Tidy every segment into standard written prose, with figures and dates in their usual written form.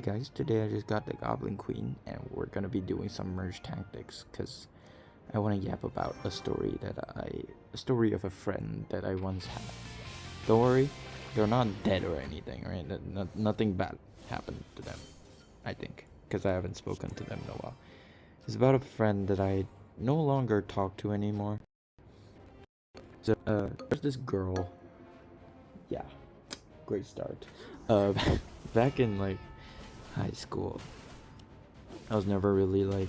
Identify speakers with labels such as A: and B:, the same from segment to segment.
A: Hey guys, today I just got the Goblin Queen and we're gonna be doing some merge tactics because I want to yap about a story of a friend that I once had. Don't worry, they're not dead or anything, right? Nothing bad happened to them, I think, because I haven't spoken to them in a while. It's about a friend that I no longer talk to anymore. So, there's this girl. Yeah, great start. Uh, back in like high school, I was never really like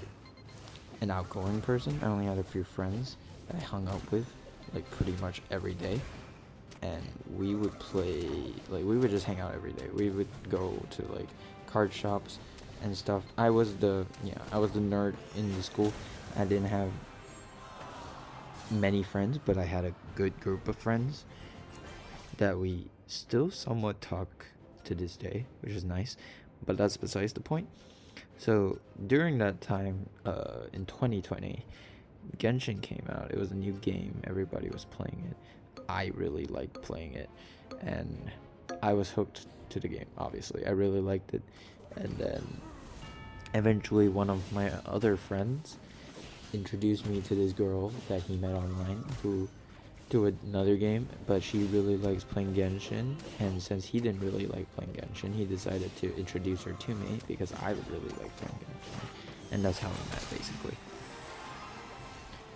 A: an outgoing person. I only had a few friends that I hung out with like pretty much every day. And we would play, like, we would just hang out every day. We would go to like card shops and stuff. I was the nerd in the school. I didn't have many friends, but I had a good group of friends that we still somewhat talk to this day, which is nice. But that's besides the point. So during that time, in 2020, Genshin came out. It was a new game. Everybody was playing it. I really liked playing it, and I was hooked to the game. Obviously, I really liked it, and then eventually, one of my other friends introduced me to this girl that he met online who to another game, but she really likes playing Genshin, and since he didn't really like playing Genshin, he decided to introduce her to me because I really like playing Genshin, and that's how we met basically.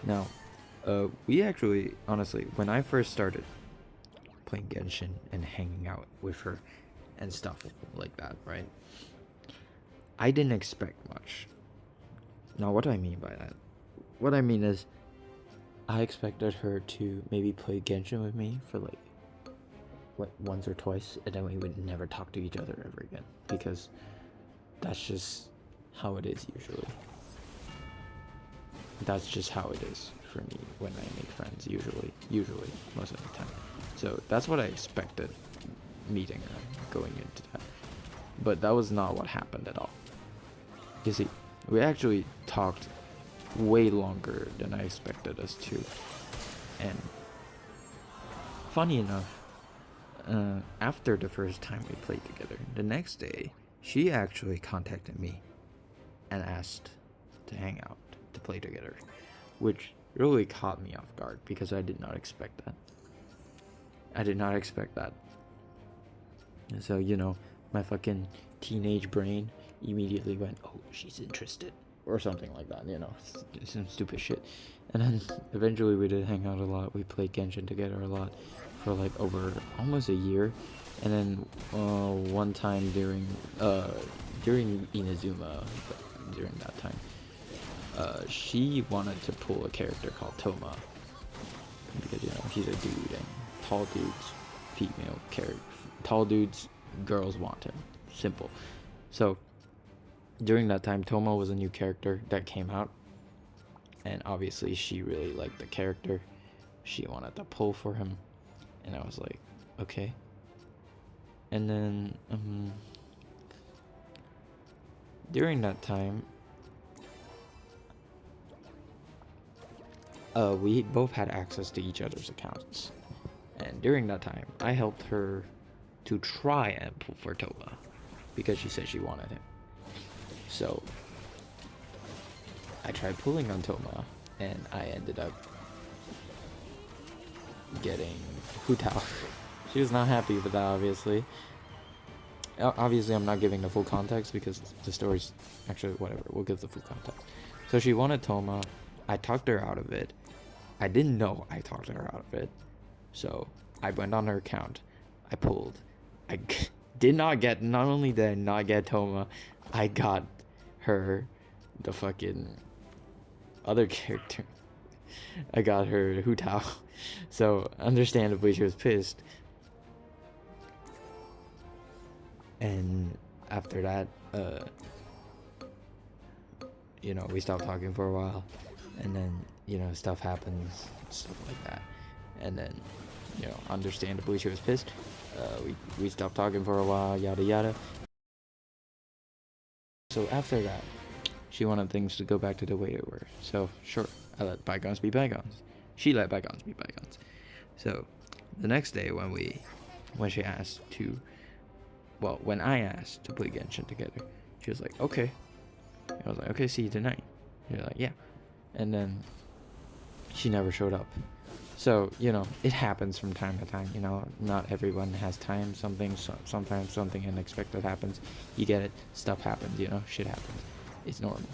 A: Now, we actually, honestly, when I first started playing Genshin and hanging out with her and stuff like that, right? I didn't expect much. Now, what do I mean by that? What I mean is, I expected her to maybe play Genshin with me for like what once or twice, and then we would never talk to each other ever again because that's just how it is usually. That's just how it is for me when I make friends usually most of the time. So that's what I expected meeting her going into that. But that was not what happened at all. You see, we actually talked way longer than I expected us to. And funny enough, after the first time we played together, the next day, she actually contacted me and asked to hang out, to play together, which really caught me off guard because I did not expect that. I did not expect that. And so, my fucking teenage brain immediately went, oh, she's interested. Or something like that, some stupid shit. And then eventually we did hang out a lot. We played Genshin together a lot for like over almost a year. And then one time during Inazuma, during that time, she wanted to pull a character called Toma because he's a dude and tall dudes, female character, tall dudes, girls want him. Simple. So during that time, Toma was a new character that came out, and obviously she really liked the character. She wanted to pull for him, and I was like, okay. And then during that time, we both had access to each other's accounts, and during that time, I helped her to try and pull for Toma because she said she wanted him. So I tried pulling on Toma, and I ended up getting Hu Tao. She was not happy with that, obviously. Obviously, I'm not giving the full context because the story's actually whatever. We'll give the full context. So she wanted Toma. I talked her out of it. I didn't know I talked her out of it. So I went on her account. I pulled. I did not get. Not only did I not get Toma, I got her the fucking other character. I got her Hu Tao. So understandably she was pissed. And after that, we stopped talking for a while. And then, stuff happens, stuff like that. And then, understandably she was pissed. We stopped talking for a while, yada yada. So after that, she wanted things to go back to the way they were. So sure, I let bygones be bygones. She let bygones be bygones. So the next day when she asked to well, when I asked to play Genshin together, she was like, okay. I was like, okay, see you tonight. You're like, yeah. And then she never showed up. So, it happens from time to time. Not everyone has time. Sometimes something unexpected happens. You get it. Stuff happens. Shit happens. It's normal.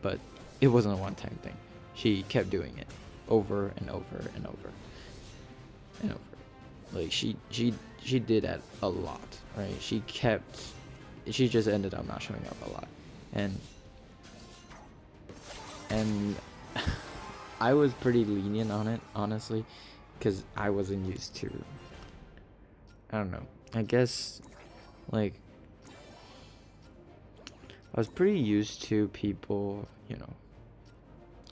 A: But it wasn't a one-time thing. She kept doing it over and over and over and over. Like she did that a lot, right? She just ended up not showing up a lot, and I was pretty lenient on it, honestly, because I wasn't used to, I don't know, I guess, like, I was pretty used to people,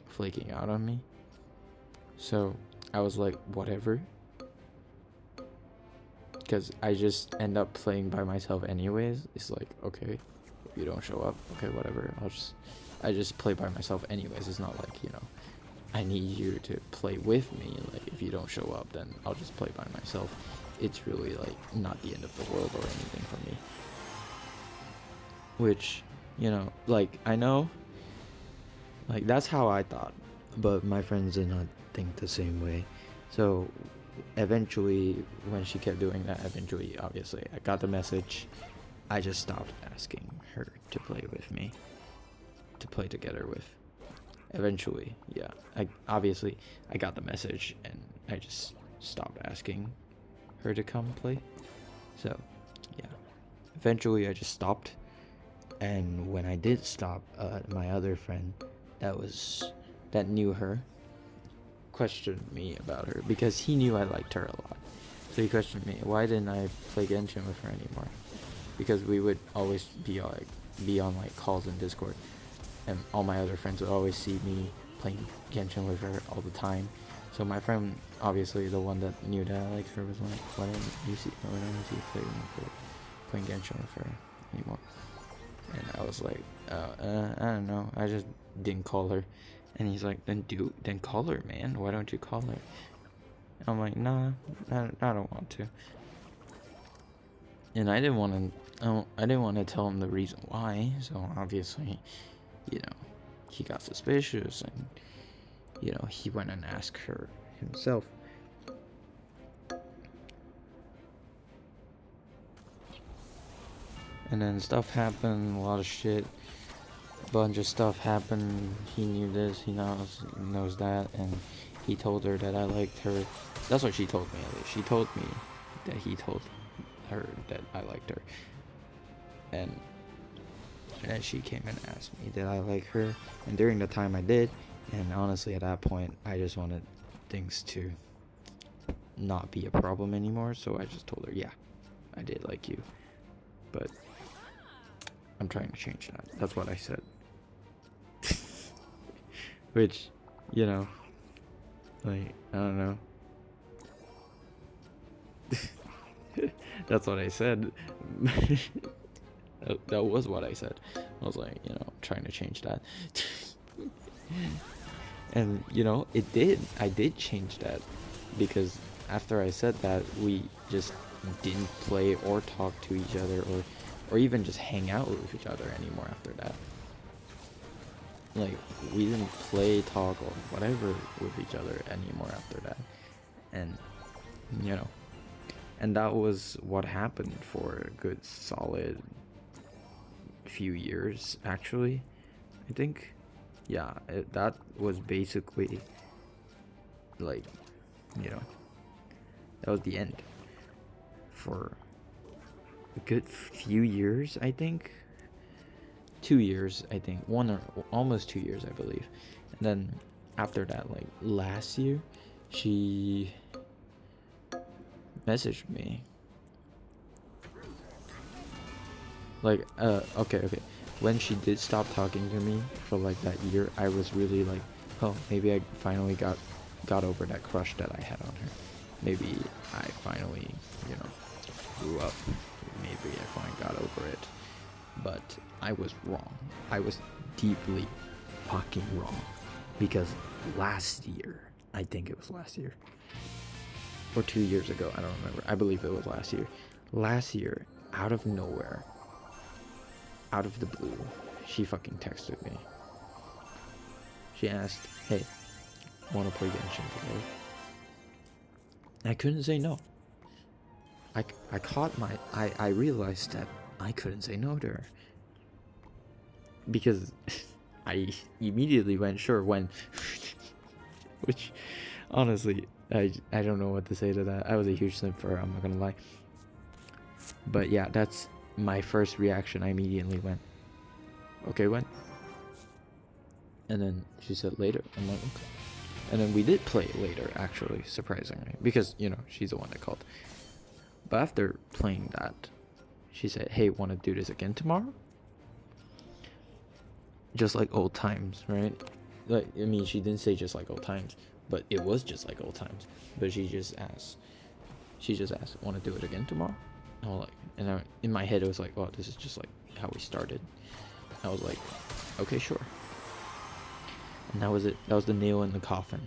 A: flaking out on me, so I was like, whatever, because I just end up playing by myself anyways. It's like, okay, if you don't show up, okay, whatever, I just play by myself anyways. It's not like, I need you to play with me. Like, if you don't show up, then I'll just play by myself. It's really, like, not the end of the world or anything for me. Which, like, I know, like, that's how I thought. But my friends did not think the same way. So, eventually, when she kept doing that, obviously, I got the message. I just stopped asking her to play with me. To play together with. Eventually, yeah. I got the message and I just stopped asking her to come play. So, yeah. Eventually, I just stopped. And when I did stop, my other friend that knew her questioned me about her because he knew I liked her a lot. So he questioned me, why didn't I play Genshin with her anymore? Because we would always be on like calls in Discord. And all my other friends would always see me playing Genshin with her all the time. So my friend, obviously the one that knew that I liked her, was like, why don't you see playing Genshin with her anymore? And I was like, I don't know. I just didn't call her. And he's like, then call her, man. Why don't you call her? And I'm like, nah, I don't want to. And I didn't want to tell him the reason why. So obviously, he got suspicious and, he went and asked her himself. And then stuff happened, a lot of shit, a bunch of stuff happened. He knew this, he knows that, and he told her that I liked her. That's what she told me, at least. She told me that he told her that I liked her. And then she came and asked me did I like her, and during the time I did, and honestly at that point I just wanted things to not be a problem anymore, so I just told her, yeah, I did like you, but I'm trying to change that. That's what I said. Which, like, I don't know. That's what I said. That was what I said. I was like, trying to change that. And, it did. I did change that. Because after I said that, we just didn't play or talk to each other or even just hang out with each other anymore after that. Like, we didn't play, talk, or whatever with each other anymore after that. And, and that was what happened for a good solid few years, actually. I think, yeah, that was basically, like, that was the end for a good few years, I think. 2 years, I think. Almost 2 years, I believe. And then after that, like, last year, she messaged me. Like, okay. When she did stop talking to me for, like, that year, I was really like, oh, maybe I finally got over that crush that I had on her. Maybe I finally, grew up. Maybe I finally got over it. But I was wrong. I was deeply fucking wrong. Because last year, I think it was last year, or 2 years ago, I don't remember. I believe it was last year. Last year, out of nowhere, out of the blue, she fucking texted me. She asked, "Hey, wanna play Genshin today?" I couldn't say no. I realized that I couldn't say no to her. Because I immediately went, sure, when. Which, honestly, I don't know what to say to that. I was a huge simp for her, I'm not gonna lie. But yeah, that's my first reaction. I immediately went, okay, when? And then she said later. I'm like, okay. And then we did play later, actually, surprisingly. Because, you know, she's the one that called. But after playing that, she said, hey, want to do this again tomorrow? Just like old times, right? Like, I mean, she didn't say just like old times, but it was just like old times. But she just asked, want to do it again tomorrow? And I was like, and I, in my head, it was like, well, this is just like how we started. I was like, okay, sure. And that was it. That was the nail in the coffin.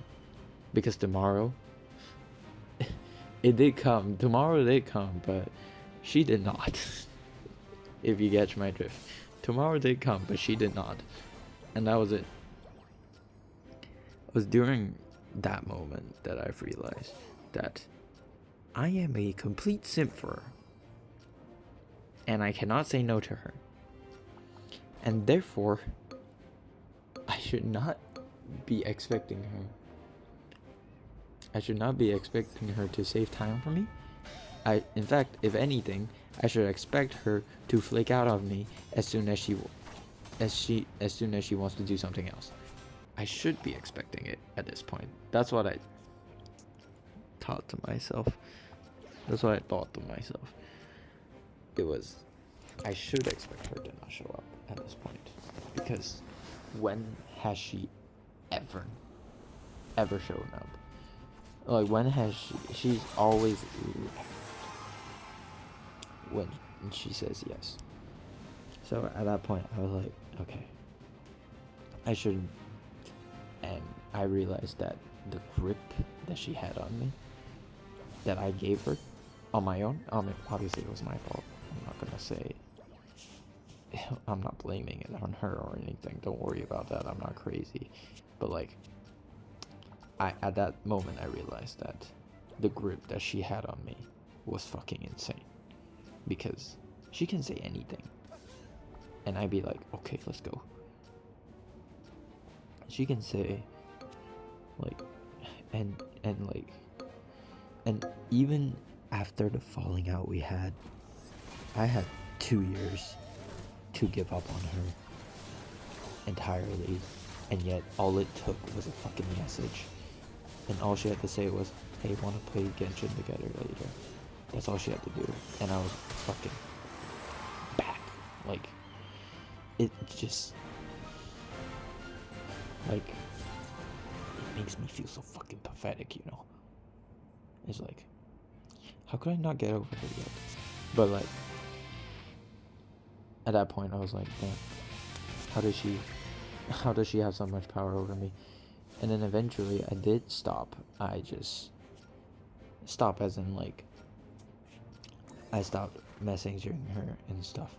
A: Because tomorrow, it did come. Tomorrow did come, but she did not. If you catch my drift. Tomorrow did come, but she did not. And that was it. It was during that moment that I've realized that I am a complete simp for her. And I cannot say no to her. And therefore, I should not be expecting her. I should not be expecting her to save time for me. In fact, if anything, I should expect her to flake out on me as soon as she wants to do something else. I should be expecting it at this point. That's what I thought to myself. That's what I thought to myself. It was, I should expect her to not show up at this point. Because when has she ever shown up? Like, when has she's always left when she says yes. So at that point, I was like, okay, I shouldn't. And I realized that the grip that she had on me, that I gave her on my own, obviously it was my fault. I'm not gonna say, I'm not blaming it on her or anything. Don't worry about that. I'm not crazy. But like, at that moment, I realized that the grip that she had on me was fucking insane. Because she can say anything. And I'd be like, okay, let's go. She can say, like, and even after the falling out we had, I had 2 years to give up on her entirely, and yet all it took was a fucking message, and all she had to say was, hey, wanna play Genshin together later? That's all she had to do, and I was fucking back. Like, it just, like, it makes me feel so fucking pathetic, you know? It's like, how could I not get over her yet? But like, at that point I was like, damn, how does she have so much power over me? And then eventually I did stop. I just stopped, as in like, I stopped messaging her and stuff.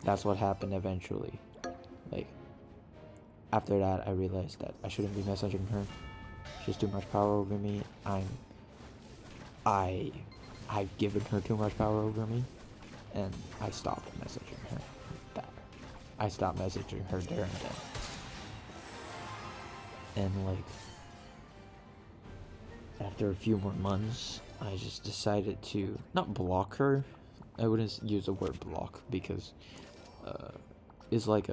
A: That's what happened eventually. Like, after that I realized that I shouldn't be messaging her. She has too much power over me. I've given her too much power over me, and I stopped messaging her. I stopped messaging her there and then. And like, after a few more months, I just decided to not block her. I wouldn't use the word block because it's like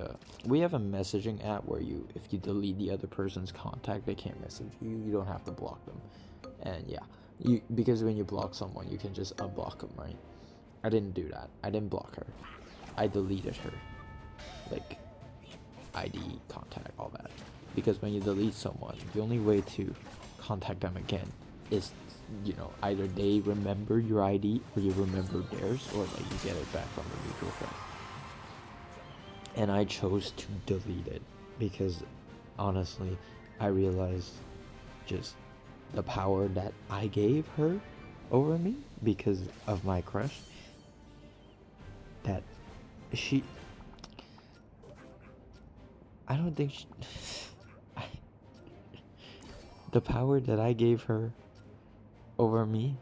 A: we have a messaging app where if you delete the other person's contact, they can't message you. You don't have to block them. And yeah, because when you block someone, you can just unblock them, right? I didn't do that. I didn't block her. I deleted her, like ID, contact, all that. Because when you delete someone, the only way to contact them again is, you know, either they remember your ID or you remember theirs, or like you get it back from a mutual friend. And I chose to delete it because honestly, I realized just the power that I gave her over me because of my crush, that she, I don't think she, the power that I gave her over me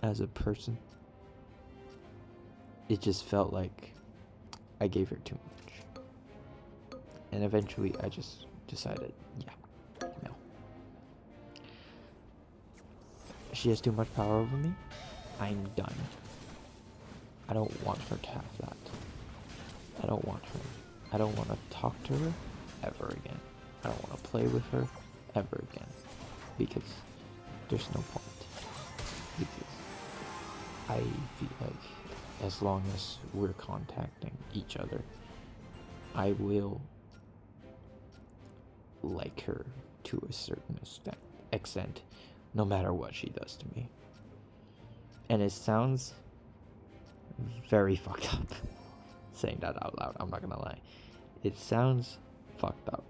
A: as a person, it just felt like I gave her too much. And eventually I just decided, yeah, no. She has too much power over me. I'm done. I don't want her to have that. I don't want her. I don't want to talk to her ever again. I don't want to play with her ever again. Because there's no point. Because I feel like as long as we're contacting each other, I will like her to a certain extent, no matter what she does to me. And it sounds very fucked up saying that out loud. I'm not gonna lie. It sounds fucked up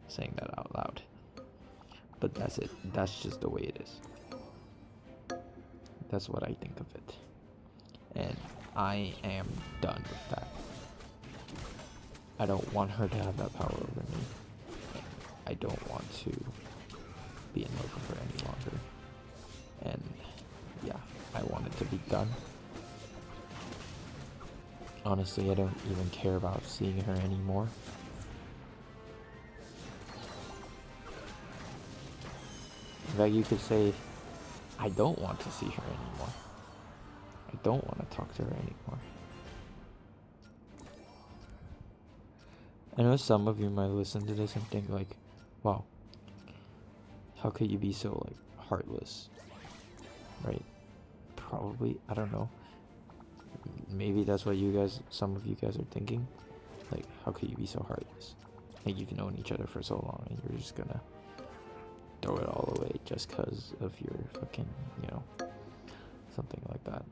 A: saying that out loud. But that's it. That's just the way it is. That's what I think of it. And I am done with that. I don't want her to have that power over me. I don't want to be in love with her any longer. And yeah, I want it to be done. Honestly, I don't even care about seeing her anymore. In fact, you could say, I don't want to see her anymore. I don't want to talk to her anymore. I know some of you might listen to this and think like, wow, how could you be so like heartless? Right? Probably, I don't know. Maybe that's what some of you guys are thinking. Like, how could you be so heartless? Like, you've known each other for so long and you're just gonna throw it all away just because of your fucking, something like that.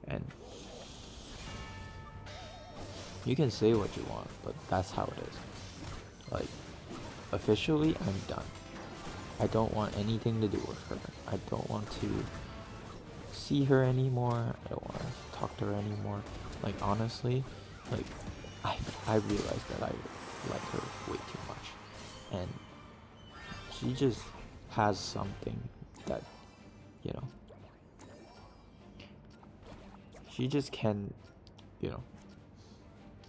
A: And you can say what you want, but that's how it is. Like, officially, I'm done. I don't want anything to do with her. I don't want to see her anymore. I don't want to talk to her anymore. Like, honestly, like, I realized that I like her way too much. And she just has something that, she just can,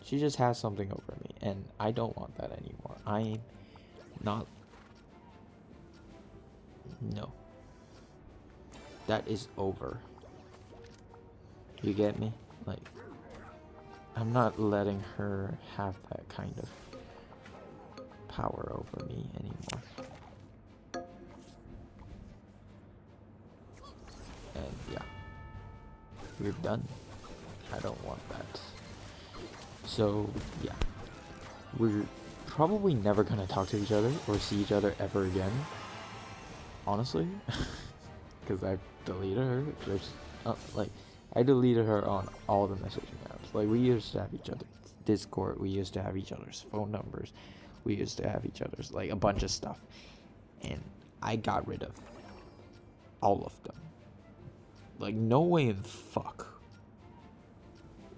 A: she just has something over me. And I don't want that anymore. I'm not, no. That is over. You get me? Like, I'm not letting her have that kind of power over me anymore. And yeah, we're done. I don't want that. So yeah, we're probably never gonna talk to each other or see each other ever again. Honestly, because I've deleted her. There's I deleted her on all the messaging apps. Like, we used to have each other's Discord. We used to have each other's phone numbers. We used to have each other's, like, a bunch of stuff. And I got rid of all of them. Like, no way in fuck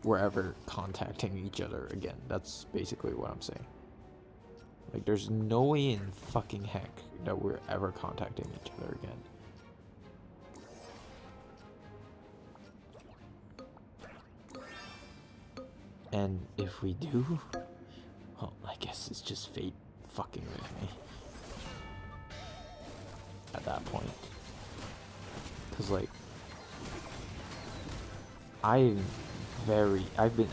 A: we're ever contacting each other again. That's basically what I'm saying. Like, there's no way in fucking heck that we're ever contacting each other again. And if we do, well, I guess it's just fate fucking with me at that point. Cause like, I feel like I've been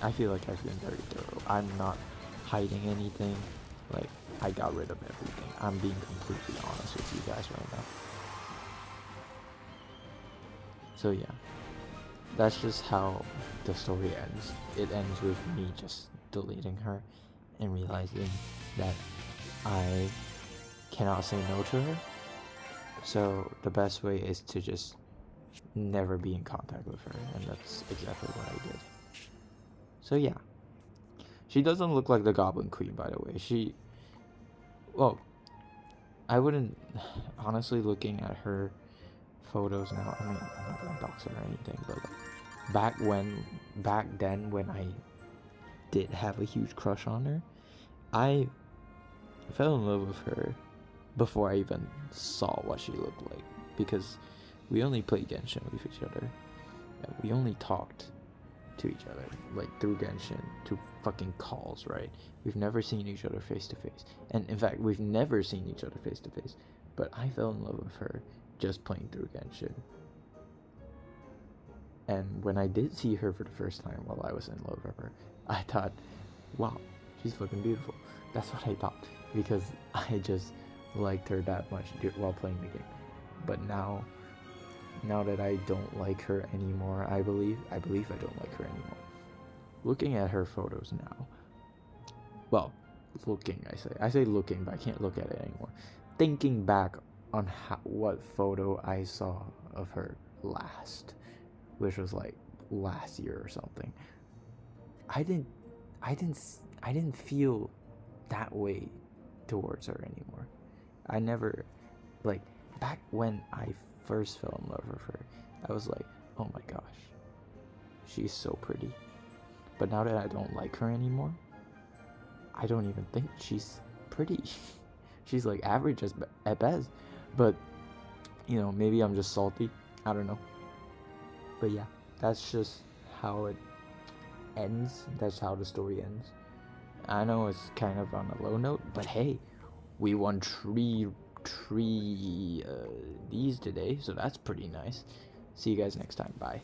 A: very thorough. I'm not hiding anything. Like, I got rid of everything. I'm being completely honest with you guys right now. So yeah. That's just how the story ends. It ends with me just deleting her and realizing that I cannot say no to her. So the best way is to just never be in contact with her, and that's exactly what I did. So yeah. She doesn't look like the Goblin Queen, by the way. I wouldn't, honestly, looking at her photos now. I mean, I'm not gonna dox her or anything, but like back then when I did have a huge crush on her, I fell in love with her before I even saw what she looked like, because we only played Genshin with each other, and we only talked to each other like through Genshin, to fucking calls, right? We've never seen each other face to face, and in fact we've never seen each other face to face, but I fell in love with her just playing through Genshin. And when I did see her for the first time while I was in love with her, I thought, wow, she's fucking beautiful. That's what I thought, because I just liked her that much while playing the game. But now that I don't like her anymore, I believe I don't like her anymore. Looking at her photos now, well, I say looking, but I can't look at it anymore. Thinking back on what photo I saw of her last, which was like last year or something, I didn't feel that way towards her anymore. I never, like, back when I first fell in love with her, I was like, oh my gosh, she's so pretty. But now that I don't like her anymore, I don't even think she's pretty. She's like average at best. But, you know, maybe I'm just salty. I don't know. But yeah, that's just how it ends. That's how the story ends. I know it's kind of on a low note, but hey, we won three these today, so that's pretty nice. See you guys next time. Bye.